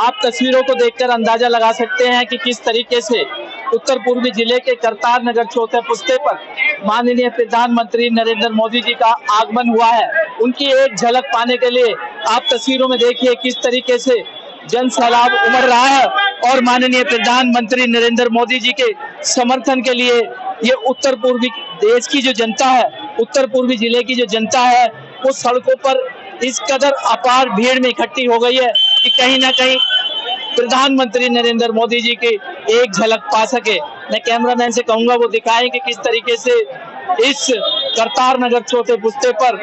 आप तस्वीरों को देखकर अंदाजा लगा सकते हैं कि किस तरीके से उत्तर पूर्वी जिले के करतार नगर चौथे पुस्ते पर माननीय प्रधानमंत्री नरेंद्र मोदी जी का आगमन हुआ है। उनकी एक झलक पाने के लिए आप तस्वीरों में देखिए किस तरीके से जन सैलाब उमड़ रहा है और माननीय प्रधानमंत्री नरेंद्र मोदी जी के समर्थन के लिए ये उत्तर पूर्वी देश की जो जनता है, उत्तर पूर्वी जिले की जो जनता है, वो सड़कों पर इस कदर अपार भीड़ में इकट्ठी हो गई है कि कहीं ना कहीं प्रधानमंत्री नरेंद्र मोदी जी की एक झलक पा सके। मैं कैमरामैन से कहूंगा वो दिखाएं कि किस तरीके से इस करतार नगर चौथे पुस्ते पर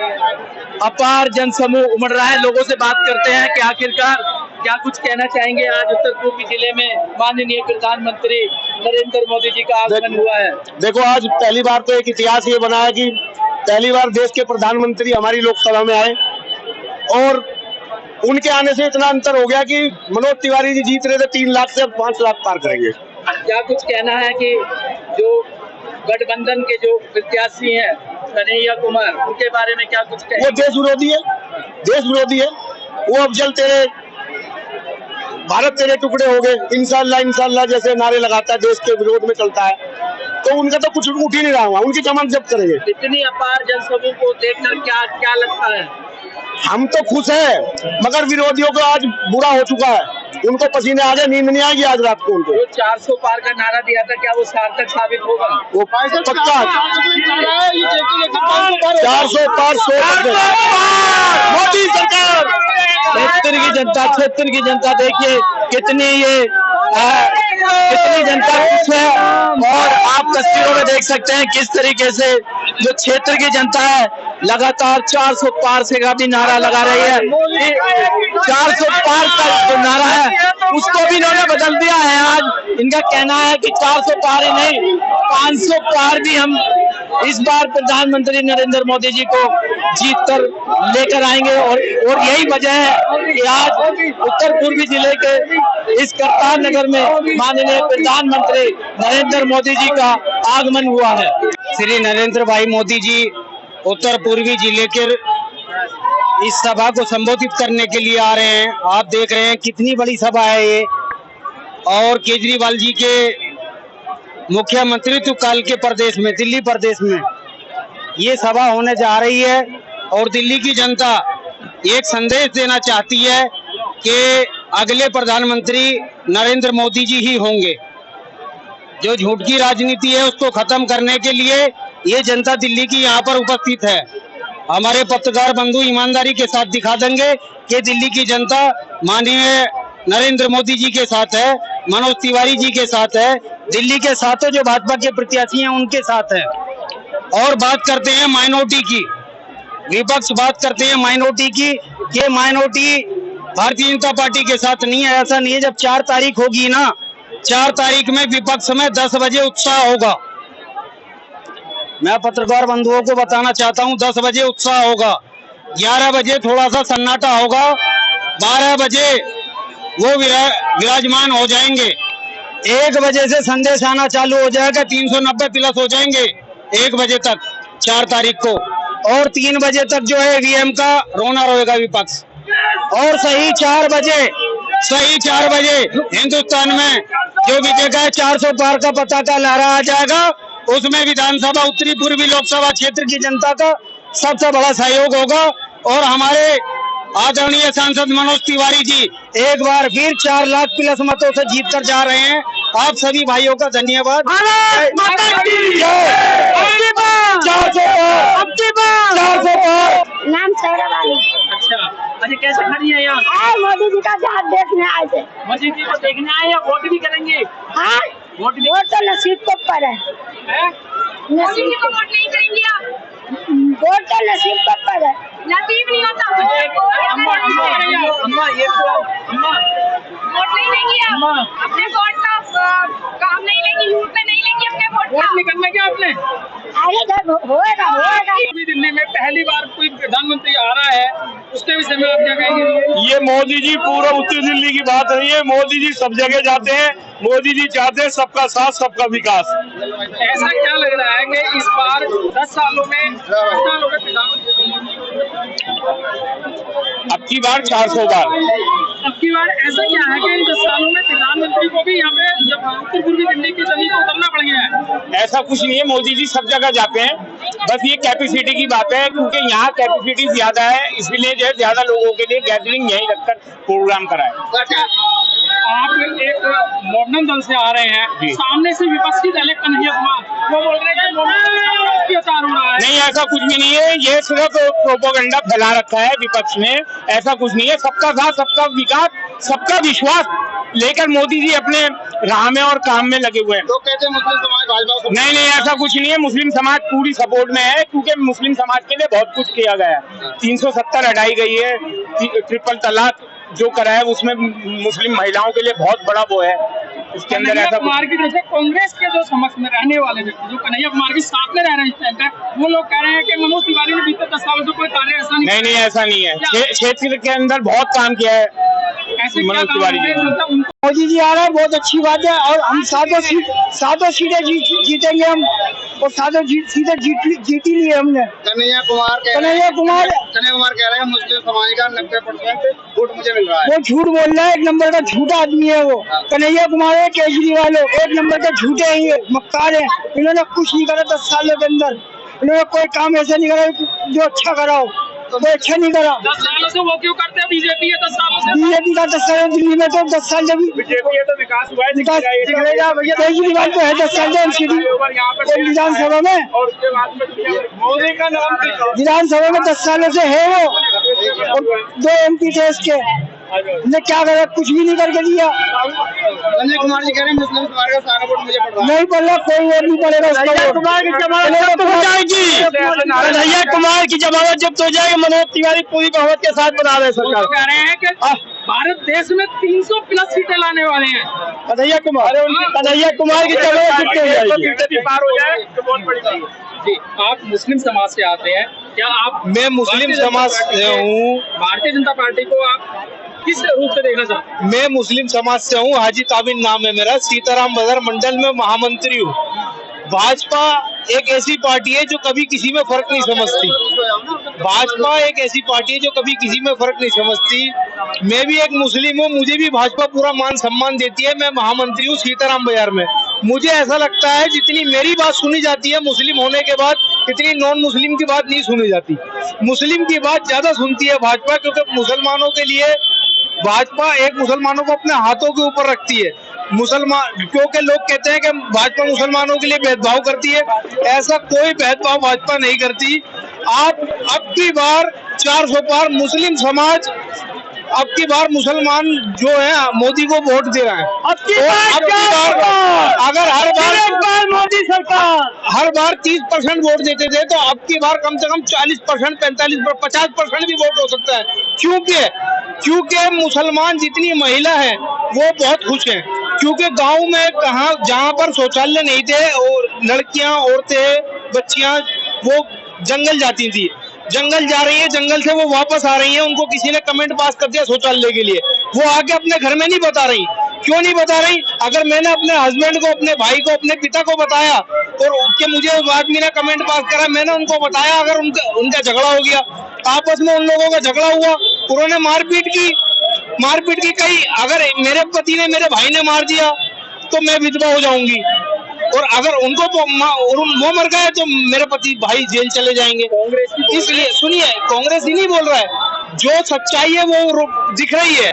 अपार जन समूह उमड़ रहा है। लोगों से बात करते हैं कि आखिरकार क्या कुछ कहना चाहेंगे। आज उत्तर पूर्वी जिले में माननीय प्रधानमंत्री नरेंद्र मोदी जी का आगमन हुआ है। देखो, आज पहली बार तो एक इतिहास ये बना है कि पहली बार देश के प्रधानमंत्री हमारी लोकसभा में आए और उनके आने से इतना अंतर हो गया कि मनोज तिवारी जी जीत रहे थे 3 लाख से अब 5 लाख पार करेंगे। क्या कुछ कहना है कि जो गठबंधन के जो प्रत्याशी हैं कन्हैया कुमार, उनके बारे में क्या कुछ कहें? वो देश विरोधी है, देश विरोधी है। वो अब जल तेरे भारत तेरे टुकड़े हो गए, इंशाल्लाह इंशाल्लाह जैसे नारे लगाता है, देश के विरोध में चलता है, तो उनका तो कुछ उठ ही नहीं रहा हुआ। उनकी जमानत जब्त करेंगे। इतनी अपार जनसमूह को देखकर क्या लगता है? हम तो खुश हैं, मगर विरोधियों को आज बुरा हो चुका है। उनको पसीने आ गए, नींद नहीं आएगी आज रात को उनको। 400 पार का नारा दिया था, क्या वो सार्थक साबित होगा? वो पक्का 400 पार 100%। मोदी सरकार। क्षेत्र की जनता देखिए कितनी जनता खुश है और आप तस्वीरों में देख सकते हैं किस तरीके से जो क्षेत्र की जनता है लगातार 400 पार से का भी नारा लगा रही है। 400 पार का जो नारा है उसको भी इन्होंने बदल दिया है। आज इनका कहना है कि 400 पार ही नहीं 500 पार भी हम इस बार प्रधानमंत्री नरेंद्र मोदी जी को जीत कर लेकर आएंगे और यही वजह है कि आज उत्तर पूर्वी जिले के इस करतार नगर में माननीय प्रधानमंत्री नरेंद्र मोदी जी का आगमन हुआ है। श्री नरेंद्र भाई मोदी जी उत्तर पूर्वी जिले के इस सभा को संबोधित करने के लिए आ रहे हैं। आप देख रहे हैं कितनी बड़ी सभा है ये, और केजरीवाल जी के मुख्यमंत्रित्व काल के प्रदेश में, दिल्ली प्रदेश में ये सभा होने जा रही है और दिल्ली की जनता एक संदेश देना चाहती है कि अगले प्रधानमंत्री नरेंद्र मोदी जी ही होंगे। जो झूठ की राजनीति है उसको खत्म करने के लिए ये जनता दिल्ली की यहाँ पर उपस्थित है। हमारे पत्रकार बंधु ईमानदारी के साथ दिखा देंगे कि दिल्ली की जनता माननीय नरेंद्र मोदी जी के साथ है, मनोज तिवारी जी के साथ है, दिल्ली के साथों जो भाजपा के प्रत्याशी हैं उनके साथ है। और बात करते हैं माइनॉरिटी की, विपक्ष बात करते हैं माइनॉरिटी की, ये माइनॉरिटी भारतीय जनता पार्टी के साथ नहीं है। ऐसा नहीं है। जब 4 तारीख होगी ना, 4 तारीख में विपक्ष में 10 बजे उत्साह होगा। मैं पत्रकार बंधुओं को बताना चाहता हूं 10 बजे उत्साह होगा, 11 बजे थोड़ा सा सन्नाटा होगा, 12 बजे वो विराजमान हो जाएंगे, 1 बजे से संदेश आना चालू हो जाएगा, 390 प्लस हो जाएंगे 1 बजे तक 4 तारीख को, और 3 बजे तक जो है ईवीएम का रोना रोएगा विपक्ष। और सही 4 बजे हिंदुस्तान में जो विजय का 400 पार का पताका लहरा आ जाएगा, उसमें विधानसभा उत्तरी पूर्वी लोकसभा क्षेत्र की जनता का सबसे बड़ा सहयोग होगा। और हमारे आदरणीय सांसद मनोज तिवारी जी एक बार फिर 4 लाख प्लस मतों से जीत कर जा रहे हैं। आप सभी भाइयों का धन्यवाद। नाम सौरभ। अच्छा, कैसे खड़ी है यहाँ? मोदी जी का जहाज देखने आए थे। मोदी जी को देखने आए या वोट भी करेंगे? हाँ, वोट तो नसीब को पर है। मोदी जी को वोट नहीं करेंगे आप? वोट तो नसीब को पर है। नसीब नहीं होता। अम्मा ये अम्मा वोट नहीं लेंगी आप? अपने वोट का काम नहीं लेंगी, यूथ में नहीं लेंगी अपने वोट का? नहीं करना क्या आपने? होएगा। दिल्ली में पहली बार कोई प्रधानमंत्री आ रहा है, उसके विषय में आप क्या कहेंगे? ये मोदी जी पूरा उत्तर दिल्ली की बात नहीं है। मोदी जी सब जगह जाते हैं। मोदी जी चाहते हैं सबका साथ सबका विकास। ऐसा क्या लग रहा है कि इस बार 10 सालों में अब की बार 400 बार अब की बार ऐसा क्या है कि इन 10 सालों में प्रधानमंत्री को भी यहाँ पे जब उत्तर पूर्वी दिल्ली की जमीन पर उतरना पड़ गया है? ऐसा कुछ नहीं है, मोदी जी सब जगह जाते हैं, बस ये कैपेसिटी की बात है, क्योंकि यहाँ कैपेसिटी ज्यादा है, इसलिए जो है ज्यादा लोगों के लिए गैदरिंग यहीं रखकर प्रोग्राम कराए। आप एक मॉडर्न दल से आ रहे हैं, सामने से विपक्षी दल है कन्हैया कुमार, वो बोल रहे हैं कि अत्याचार हो रहा है। नहीं, ऐसा कुछ भी नहीं है, ये सिर्फ प्रोपोगंडा फैला रखा है विपक्ष ने, ऐसा कुछ नहीं है। सबका साथ, सबका विकास, सबका विश्वास लेकर मोदी जी अपने राह में और काम में लगे हुए हैं। लोग कहते हैं मुस्लिम समाज भाजपा को। नहीं, ऐसा कुछ नहीं है, मुस्लिम समाज पूरी सपोर्ट में है, क्योंकि मुस्लिम समाज के लिए बहुत कुछ किया गया है। 370 हटाई गई है, ट्रिपल तलाक जो करा है उसमें मुस्लिम महिलाओं के लिए बहुत बड़ा वो है, उसके अंदर ऐसा कुमार की जैसे कांग्रेस के जो समक्ष में रहने वाले व्यक्ति जो कन्हैया कुमार के साथ में रह रहे हैं इस टाइम पे, वो लोग कह रहे हैं कि मनोज तिवारी ने बीते 10 सालों से कोई कार्य ऐसा नहीं, ऐसा नहीं है। क्षेत्र के अंदर बहुत काम किया है ऐसे मनोज तिवारी जी। मोदी जी आ रहे हैं, बहुत अच्छी बात है, और हम सातों सीटें जीतेंगे हम, और सातों सीटें जीती ली है हमने। कन्हैया कुमार कह रहे हैं मुस्लिम समाज का 90% वोट मुझे मिल रहा है। वो झूठ बोल रहा है, एक नंबर का झूठा आदमी है वो। कन्हैया कुमार है, केजरीवाल हो, एक नंबर का झूठे हैं ये, मक्कार है। इन्होंने कुछ नहीं करा 10 सालों के अंदर, इन्होंने कोई काम ऐसा नहीं करा जो अच्छा करा हो, कोई अच्छा नहीं करा। 10 सालों से वो क्यों करते हैं? बीजेपी है 10 सालों से। बीजेपी का 10 साल, दिल्ली में तो 10 साल जब बीजेपी है तो विकास हुआ है, विकास दिखेगा भैया। केजरीवाल तो है 10 साल विधानसभा में, और उसके बाद में मोदी का नाम विधानसभा में 10 सालों से है वो, और 2 MP थे इसके, ने क्या करा? कुछ भी नहीं करके दिया। कन्हैया कुमार जी कह रहे हैं मुस्लिम समाज का सारा वोट मुझे पड़ रहा है। नहीं पड़ रहा, कोई वोट नहीं पड़ेगा उसका। कन्हैया कुमार की जमानत जब्त हो जाएगी, मनोज तिवारी पूरी बहुमत के साथ बना रहे सरकार। कह रहे हैं कि भारत देश में 300+ सीटें लाने वाले हैं कन्हैया कुमार की जमानत पार हो जाए तो बहुत बड़ी बात है। जी, आप मुस्लिम समाज से आते हैं, क्या आप? मैं मुस्लिम समाज से हूँ। भारतीय जनता पार्टी को आप किस रूप से देखना चाहते हैं? मैं मुस्लिम समाज से हूँ, हाजी ताबिन नाम है मेरा, सीताराम बाजार मंडल में महामंत्री हूँ। भाजपा एक ऐसी पार्टी है जो कभी किसी में फर्क नहीं समझती। भाजपा एक ऐसी पार्टी है जो कभी किसी में फर्क नहीं समझती। मैं भी एक मुस्लिम हूँ, मुझे भी भाजपा पूरा मान सम्मान देती है। मैं महामंत्री हूँ सीताराम बाजार में। मुझे ऐसा लगता है जितनी मेरी बात सुनी जाती है मुस्लिम होने के बाद, इतनी नॉन मुस्लिम की बात नहीं सुनी जाती। मुस्लिम की बात ज्यादा सुनती है भाजपा, क्योंकि मुसलमानों के लिए भाजपा एक मुसलमानों को अपने हाथों के ऊपर रखती है। मुसलमान, क्योंकि लोग कहते हैं कि भाजपा मुसलमानों के लिए भेदभाव करती है, ऐसा कोई भेदभाव भाजपा नहीं करती। आप अब की बार 400 पार मुस्लिम समाज, अब की बार मुसलमान जो है मोदी को वोट दे रहा है। अब की बार अगर हर बार मोदी सरकार हर बार 30% वोट देते थे, तो अब की बार कम से कम 40%, 45%, 50% भी वोट हो सकता है। क्योंकि मुसलमान जितनी महिला है वो बहुत खुश हैं, क्योंकि गांव में जहां पर शौचालय नहीं थे और लड़कियां, औरतें, बच्चियां वो जंगल जाती थी, जंगल जा रही है, जंगल से वो वापस आ रही है, उनको किसी ने कमेंट पास कर दिया शौचालय के लिए, वो आके अपने घर में नहीं बता रही। क्यों नहीं बता रही? अगर मैंने अपने हस्बैंड को, अपने भाई को, अपने पिता को बताया और कि मुझे उस आदमी ने कमेंट पास करा, मैंने उनको बताया, अगर उनका झगड़ा हो गया, आपस में उन लोगों का झगड़ा हुआ, उन्होंने मारपीट की कई, अगर मेरे पति ने, मेरे भाई ने मार दिया तो मैं विधवा हो जाऊंगी, और अगर उनको वो मर गए तो मेरे पति भाई जेल चले जाएंगे। इसलिए सुनिए, कांग्रेस ही नहीं बोल रहा है, जो सच्चाई है वो दिख रही है।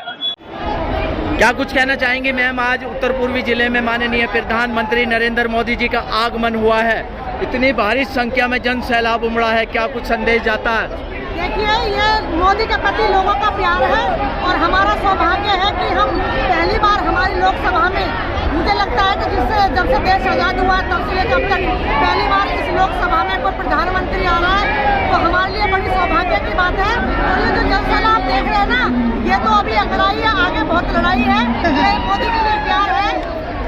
क्या कुछ कहना चाहेंगे मैम? आज उत्तर पूर्वी जिले में माननीय प्रधानमंत्री नरेंद्र मोदी जी का आगमन हुआ है, इतनी भारी संख्या में जन सैलाब उमड़ा है, क्या कुछ संदेश जाता है? देखिए, ये मोदी के प्रति लोगों का प्यार है, और हमारा सौभाग्य है कि हम पहली बार हमारी लोकसभा में, मुझे लगता है कि जब से देश आज़ाद हुआ तब से लेकर अब तक पहली बार इस लोकसभा में कोई प्रधानमंत्री आ रहा है, तो हमारे लिए बड़ी सौभाग्य की बात है। और ये जो जन सैलाब देख रहे हैं ना, ये तो अभी अगड़ाई है, आगे बहुत लड़ाई है। ये मोदी के लिए प्यार है,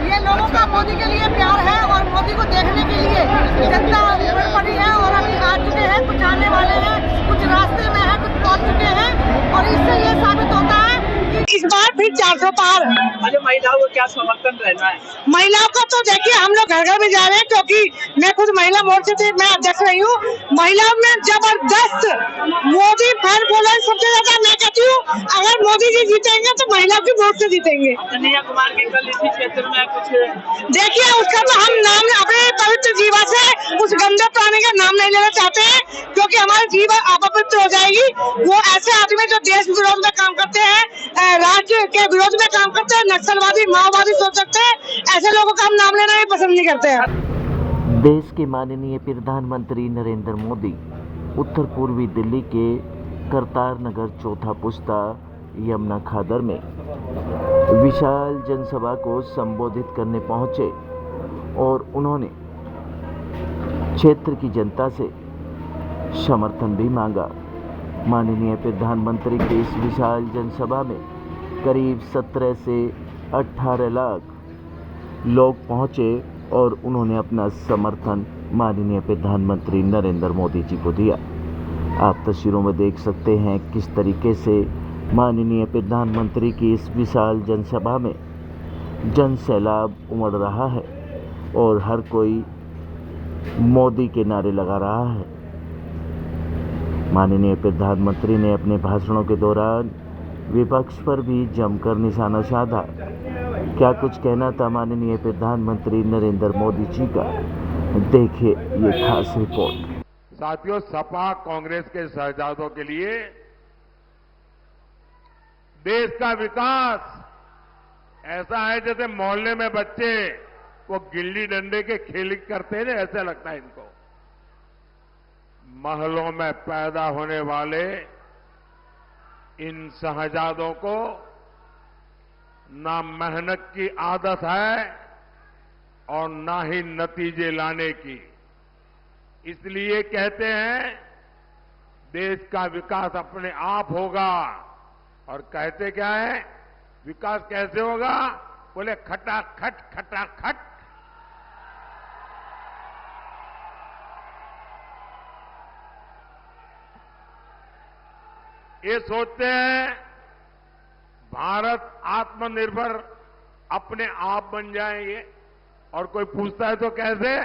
ये लोगों का मोदी के लिए प्यार है, और मोदी को देखने के लिए जनता उमड़ पड़ी है, और अभी आ चुके हैं, कुछ आने वाले हैं, कुछ रास्ते में है, कुछ पहुंच चुके हैं, और इससे ये साबित होता है कि इस बार फिर 400 पार। अरे महिलाओं को क्या समर्थन रहना है? महिलाओं को तो देखिए हम लोग घर घर में जा रहे हैं, क्योंकि मैं खुद महिला मोर्चे से मैं अध्यक्ष रही हूँ। महिलाओं में जबरदस्त मोदी फैन फॉलोइंग सबसे ज्यादा। मैं कहती हूँ अगर मोदी जी जीतेंगे तो महिलाओं की वोट से जीतेंगे। कन्हैया कुमार के कल इसी क्षेत्र में कुछ देखिए उसका तो हम नाम अपने पवित्र जीवा से उस गंदे प्राणी का नाम नहीं लेना चाहते हैं, क्योंकि हमारी जीवा अपवित्र हो जाएगी। वो ऐसे आदमी जो देश विरोध में काम करते हैं, राज्य के विरोध में काम करते हैं, नक्सलवादी माओवादी सोच सकते हैं, ऐसे लोगों का हम नाम लेना ही पसंद नहीं करते हैं। देश के माननीय प्रधानमंत्री नरेंद्र मोदी उत्तर पूर्वी दिल्ली के करतार नगर चौथा पुस्ता यमुना खादर में विशाल जनसभा को संबोधित करने पहुंचे और उन्होंने क्षेत्र की जनता से समर्थन भी मांगा। माननीय प्रधानमंत्री की इस विशाल जनसभा में करीब 17 से 18 लाख लोग पहुंचे और उन्होंने अपना समर्थन माननीय प्रधानमंत्री नरेंद्र मोदी जी को दिया। आप तस्वीरों में देख सकते हैं किस तरीके से माननीय प्रधानमंत्री की इस विशाल जनसभा में जन सैलाब उमड़ रहा है और हर कोई मोदी के नारे लगा रहा है। माननीय प्रधानमंत्री ने अपने भाषणों के दौरान विपक्ष पर भी जमकर निशाना साधा। क्या कुछ कहना था माननीय प्रधानमंत्री नरेंद्र मोदी जी का, देखिए ये खास रिपोर्ट। साथियों, सपा कांग्रेस के शहजादों के लिए देश का विकास ऐसा है जैसे मोहल्ले में बच्चे वो गिल्ली डंडे के खेल करते हैं, ऐसा लगता है इनको। महलों में पैदा होने वाले इन शहजादों को ना मेहनत की आदत है और ना ही नतीजे लाने की। इसलिए कहते हैं देश का विकास अपने आप होगा। और कहते क्या है, विकास कैसे होगा? बोले खटाखट खटाखट। ये सोचते हैं भारत आत्मनिर्भर अपने आप बन जाएंगे, और कोई पूछता है तो कैसे,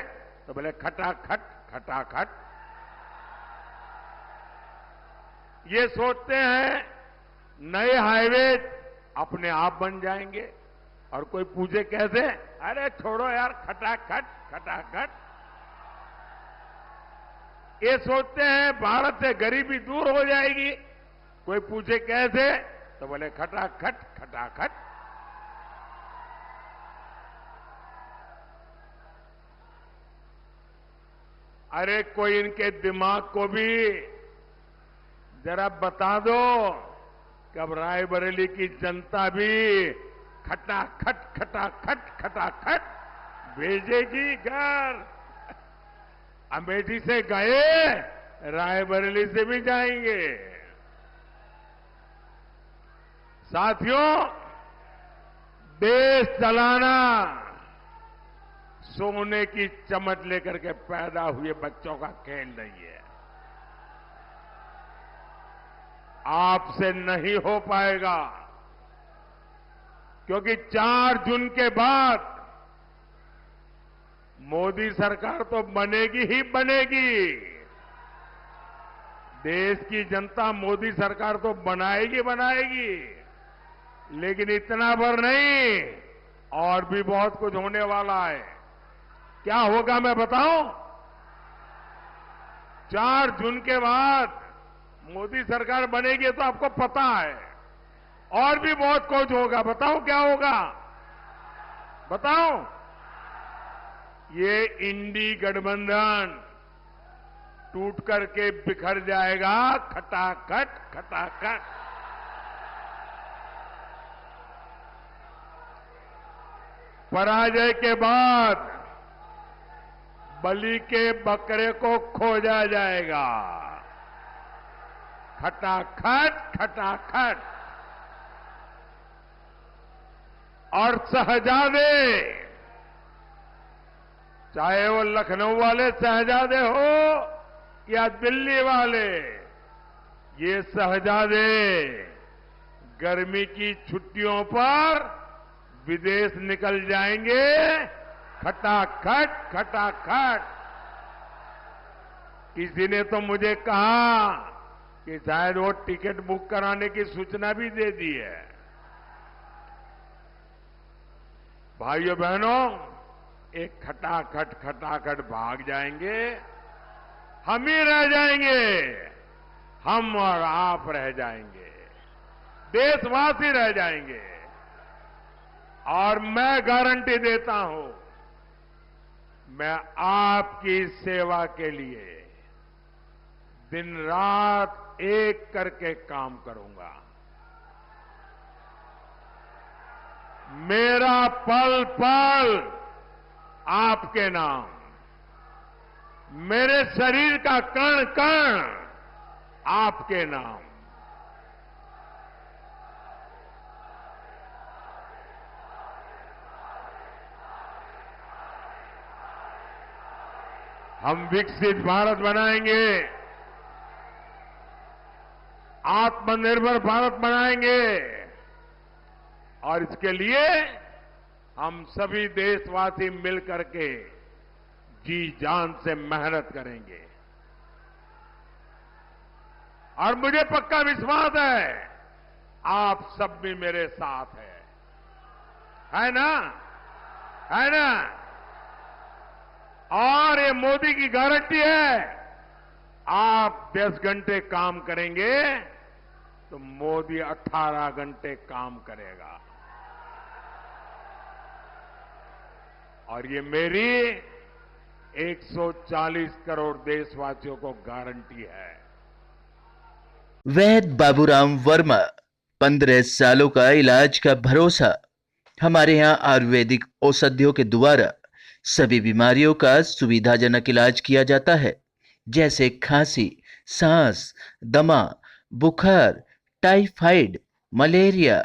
तो बोले खटाखट खटाखट। ये सोचते हैं नए हाईवे अपने आप बन जाएंगे, और कोई पूछे कैसे, अरे छोड़ो यार खटाखट खटाखट। ये सोचते हैं भारत से गरीबी दूर हो जाएगी, कोई पूछे कैसे, तो बोले खटाखट खटाखट। अरे कोई इनके दिमाग को भी जरा बता दो कि अब रायबरेली की जनता भी खटाखट खटाखट खटाखट भेजेगी घर। अमेठी से गए, रायबरेली से भी जाएंगे। साथियों, देश चलाना सोने की चमच लेकर के पैदा हुए बच्चों का खेल नहीं है। आपसे नहीं हो पाएगा, क्योंकि 4 जून के बाद मोदी सरकार तो बनेगी ही बनेगी। देश की जनता मोदी सरकार तो बनाएगी बनाएगी, लेकिन इतना भर नहीं, और भी बहुत कुछ होने वाला है। क्या होगा मैं बताऊं? 4 जून के बाद मोदी सरकार बनेगी तो आपको पता है, और भी बहुत कुछ होगा। बताओ क्या होगा? बताओ। ये इंडी गठबंधन टूट करके बिखर जाएगा, खटाखट खटाखट। पराजय के बाद बलि के बकरे को खोजा जाएगा, खटाखट खटाखट। और शहजादे, चाहे वो लखनऊ वाले शहजादे हो या दिल्ली वाले, ये शहजादे गर्मी की छुट्टियों पर विदेश निकल जाएंगे खटाखट खटाखट। किसी ने तो मुझे कहा कि शायद वो टिकट बुक कराने की सूचना भी दे दी है। भाइयों बहनों, एक खटाखट खटाखट भाग जाएंगे, हम ही रह जाएंगे, हम और आप रह जाएंगे, देशवासी रह जाएंगे। और मैं गारंटी देता हूं, मैं आपकी सेवा के लिए दिन रात एक करके काम करूंगा। मेरा पल पल आपके नाम, मेरे शरीर का कण कण आपके नाम। हम विकसित भारत बनाएंगे, आत्मनिर्भर भारत बनाएंगे और इसके लिए हम सभी देशवासी मिलकर के जी जान से मेहनत करेंगे। और मुझे पक्का विश्वास है आप सब भी मेरे साथ है ना? है ना? और ये मोदी की गारंटी है, आप 10 घंटे काम करेंगे तो मोदी 18 घंटे काम करेगा। और ये मेरी 140 करोड़ देशवासियों को गारंटी है। वैद्य बाबूराम वर्मा, 15 सालों का इलाज का भरोसा। हमारे यहाँ आयुर्वेदिक औषधियों के द्वारा सभी बीमारियों का सुविधाजनक इलाज किया जाता है, जैसे खांसी, सांस, दमा, बुखार, टाइफाइड, मलेरिया,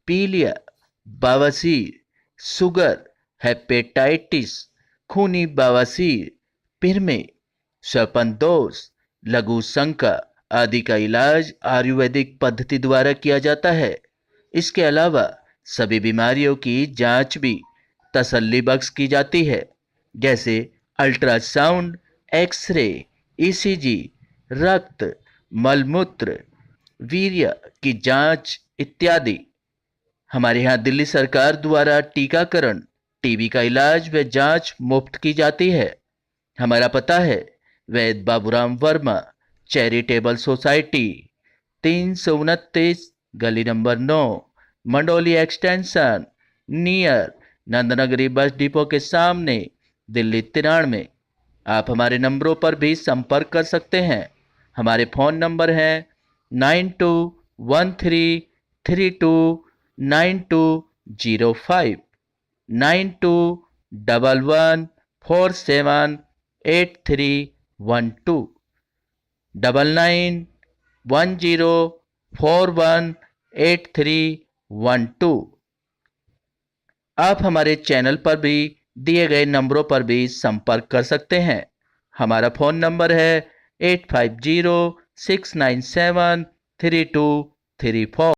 पीलिया, बवासीर, शुगर, हेपेटाइटिस, खूनी बवासीर, पिरमे, श्वपनदोष, लघु शंका आदि का इलाज आयुर्वेदिक पद्धति द्वारा किया जाता है। इसके अलावा सभी बीमारियों की जांच भी तसल्ली बख्श की जाती है, जैसे अल्ट्रासाउंड, एक्सरे, ईसीजी, रक्त, मलमूत्र, वीर्य की जांच इत्यादि। हमारे यहाँ दिल्ली सरकार द्वारा टीकाकरण, टीबी का इलाज व जांच मुफ्त की जाती है। हमारा पता है वैद्य बाबूराम वर्मा चैरिटेबल सोसाइटी, 329 गली number 9, Mandoli extension, near Nand Nagri bus depot के सामने, दिल्ली 93। आप हमारे नंबरों पर भी संपर्क कर सकते हैं। हमारे फ़ोन नंबर हैं 9213329205, 9211478312, 9910418312। आप हमारे चैनल पर भी दिए गए नंबरों पर भी संपर्क कर सकते हैं। हमारा फ़ोन नंबर है 8506973234।